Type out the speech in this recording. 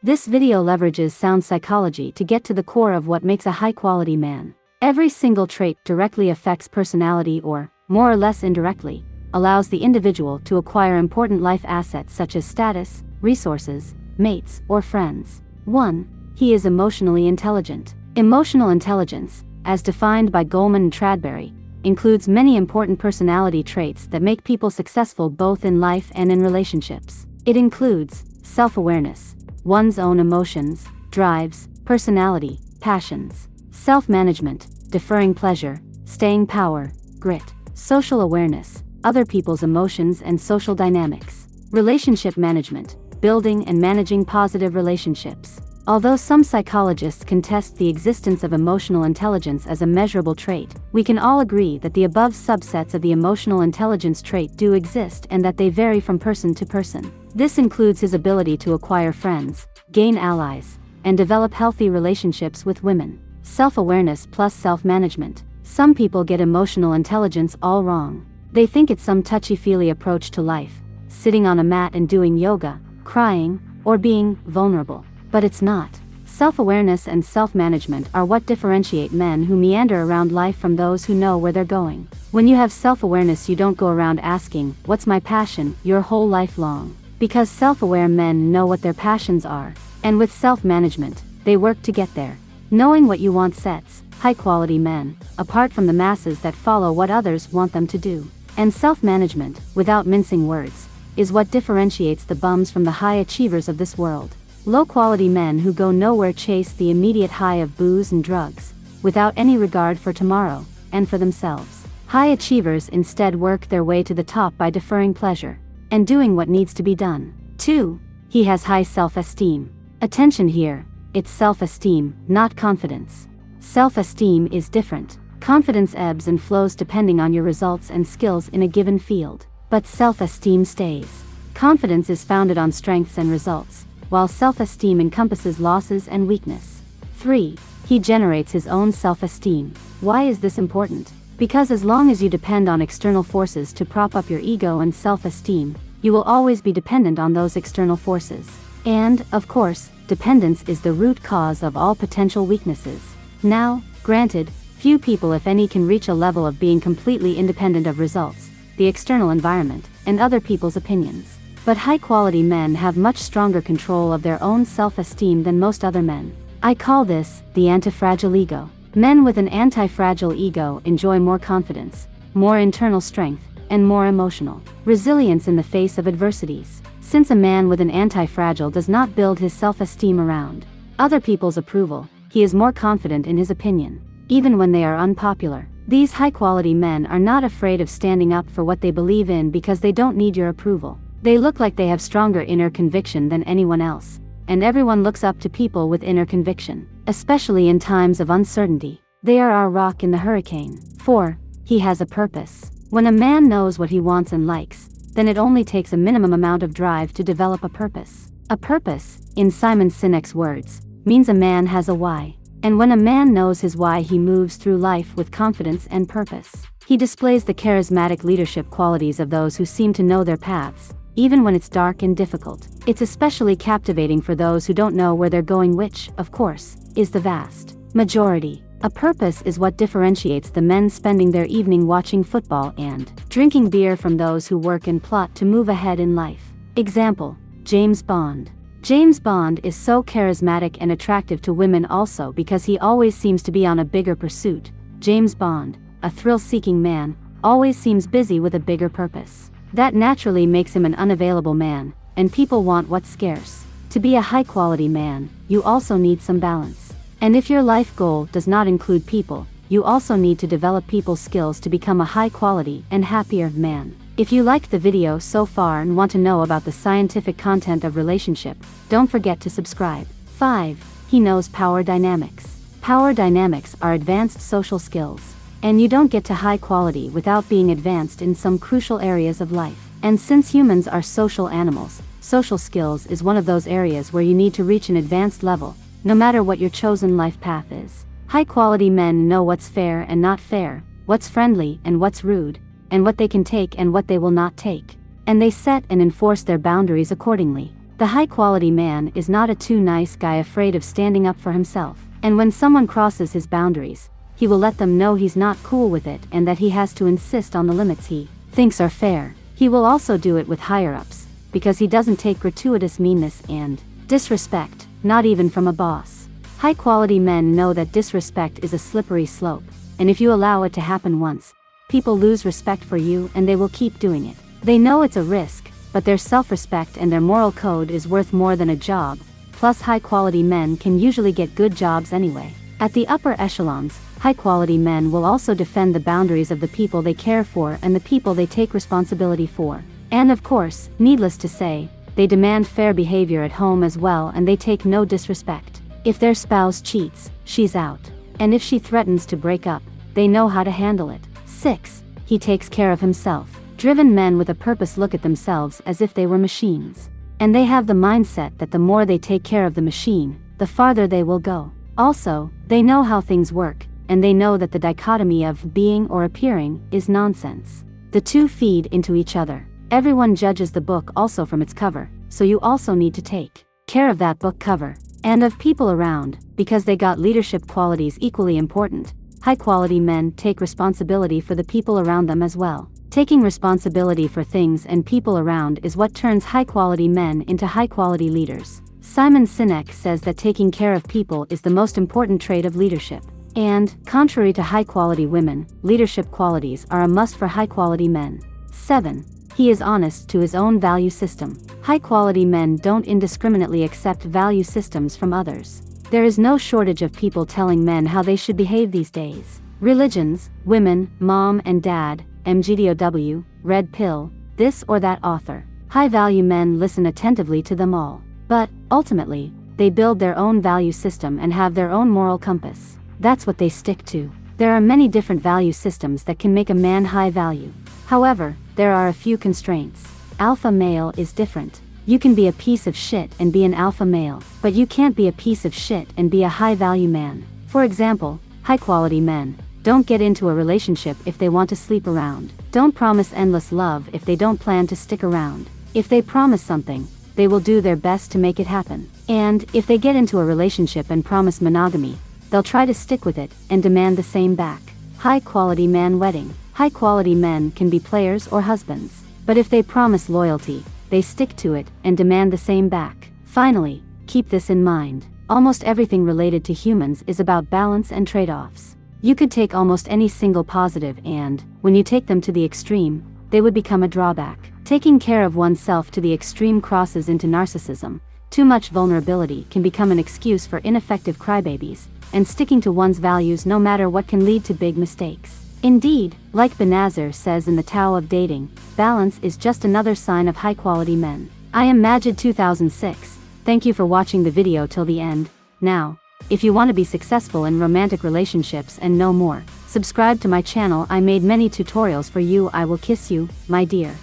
This video leverages sound psychology to get to the core of what makes a high-quality man. Every single trait directly affects personality or, more or less indirectly, allows the individual to acquire important life assets such as status, resources, mates, or friends. 1. He is emotionally intelligent. Emotional intelligence, as defined by Goleman and Tradberry, includes many important personality traits that make people successful both in life and in relationships. It includes self-awareness, one's own emotions, drives, personality, passions, self-management, deferring pleasure, staying power, grit, social awareness, other people's emotions and social dynamics, relationship management, building and managing positive relationships. Although some psychologists contest the existence of emotional intelligence as a measurable trait, we can all agree that the above subsets of the emotional intelligence trait do exist and that they vary from person to person. This includes his ability to acquire friends, gain allies, and develop healthy relationships with women. Self-awareness plus self-management. Some people get emotional intelligence all wrong. They think it's some touchy-feely approach to life, sitting on a mat and doing yoga, crying, or being vulnerable. But it's not. Self-awareness and self-management are what differentiate men who meander around life from those who know where they're going. When you have self-awareness, you don't go around asking, "What's my passion?" your whole life long. Because self-aware men know what their passions are, and with self-management, they work to get there. Knowing what you want sets high-quality men apart from the masses that follow what others want them to do. And self-management, without mincing words, is what differentiates the bums from the high achievers of this world. Low-quality men who go nowhere chase the immediate high of booze and drugs, without any regard for tomorrow, and for themselves. High achievers instead work their way to the top by deferring pleasure, and doing what needs to be done. 2. He has high self-esteem. Attention here, it's self-esteem, not confidence. Self-esteem is different. Confidence ebbs and flows depending on your results and skills in a given field, but self-esteem stays. Confidence is founded on strengths and results, while self-esteem encompasses losses and weakness. 3. He generates his own self-esteem. Why is this important? Because as long as you depend on external forces to prop up your ego and self-esteem, you will always be dependent on those external forces. And, of course, dependence is the root cause of all potential weaknesses. Now, granted, few people if any can reach a level of being completely independent of results, the external environment, and other people's opinions. But high-quality men have much stronger control of their own self-esteem than most other men. I call this the antifragile ego. Men with an anti-fragile ego enjoy more confidence, more internal strength, and more emotional resilience in the face of adversities. Since a man with an anti-fragile does not build his self-esteem around other people's approval, he is more confident in his opinion, even when they are unpopular. These high-quality men are not afraid of standing up for what they believe in because they don't need your approval. They look like they have stronger inner conviction than anyone else, and everyone looks up to people with inner conviction, especially in times of uncertainty. They are our rock in the hurricane. 4. He has a purpose. When a man knows what he wants and likes, then it only takes a minimum amount of drive to develop a purpose. A purpose, in Simon Sinek's words, means a man has a why. And when a man knows his why, he moves through life with confidence and purpose. He displays the charismatic leadership qualities of those who seem to know their paths, even when it's dark and difficult. It's especially captivating for those who don't know where they're going, which, of course, is the vast majority. A purpose is what differentiates the men spending their evening watching football and drinking beer from those who work and plot to move ahead in life. Example: James Bond. James Bond is so charismatic and attractive to women also because he always seems to be on a bigger pursuit. James Bond, a thrill-seeking man, always seems busy with a bigger purpose. That naturally makes him an unavailable man, and people want what's scarce. To be a high-quality man, you also need some balance. And if your life goal does not include people, you also need to develop people skills to become a high-quality and happier man. If you liked the video so far and want to know about the scientific content of relationship, don't forget to subscribe. 5. He knows power dynamics. Power dynamics are advanced social skills, and you don't get to high quality without being advanced in some crucial areas of life. And since humans are social animals, social skills is one of those areas where you need to reach an advanced level, no matter what your chosen life path is. High-quality men know what's fair and not fair, what's friendly and what's rude, and what they can take and what they will not take. And they set and enforce their boundaries accordingly. The high-quality man is not a too nice guy afraid of standing up for himself. And when someone crosses his boundaries, he will let them know he's not cool with it and that he has to insist on the limits he thinks are fair. He will also do it with higher-ups, because he doesn't take gratuitous meanness and disrespect, not even from a boss. High-quality men know that disrespect is a slippery slope, and if you allow it to happen once, people lose respect for you and they will keep doing it. They know it's a risk, but their self-respect and their moral code is worth more than a job. Plus, high-quality men can usually get good jobs anyway. At the upper echelons, high-quality men will also defend the boundaries of the people they care for and the people they take responsibility for. And of course, needless to say, they demand fair behavior at home as well, and they take no disrespect. If their spouse cheats, she's out. And if she threatens to break up, they know how to handle it. 6. He takes care of himself. Driven men with a purpose look at themselves as if they were machines. And they have the mindset that the more they take care of the machine, the farther they will go. Also, they know how things work, and they know that the dichotomy of being or appearing is nonsense. The two feed into each other. Everyone judges the book also from its cover, so you also need to take care of that book cover. And of people around, because they got leadership qualities equally important. High-quality men take responsibility for the people around them as well. Taking responsibility for things and people around is what turns high-quality men into high-quality leaders. Simon Sinek says that taking care of people is the most important trait of leadership. And, contrary to high-quality women, leadership qualities are a must for high-quality men. 7. He is honest to his own value system. High-quality men don't indiscriminately accept value systems from others. There is no shortage of people telling men how they should behave these days. Religions, women, mom and dad, MGDOW, red pill, this or that author. High-value men listen attentively to them all. But, ultimately, they build their own value system and have their own moral compass. That's what they stick to. There are many different value systems that can make a man high value. However, there are a few constraints. Alpha male is different. You can be a piece of shit and be an alpha male, but you can't be a piece of shit and be a high-value man. For example, high-quality men don't get into a relationship if they want to sleep around. Don't promise endless love if they don't plan to stick around. If they promise something, they will do their best to make it happen. And if they get into a relationship and promise monogamy, they'll try to stick with it and demand the same back. High-quality man wedding. High-quality men can be players or husbands, but if they promise loyalty, they stick to it and demand the same back. Finally, keep this in mind. Almost everything related to humans is about balance and trade-offs. You could take almost any single positive and, when you take them to the extreme, they would become a drawback. Taking care of oneself to the extreme crosses into narcissism. Too much vulnerability can become an excuse for ineffective crybabies, and sticking to one's values no matter what can lead to big mistakes. Indeed, like Benazir says in the Tao of Dating, balance is just another sign of high-quality men. I am Majid 2006. Thank you for watching the video till the end. Now, if you want to be successful in romantic relationships and know more, subscribe to my channel. I made many tutorials for you. I will kiss you, my dear.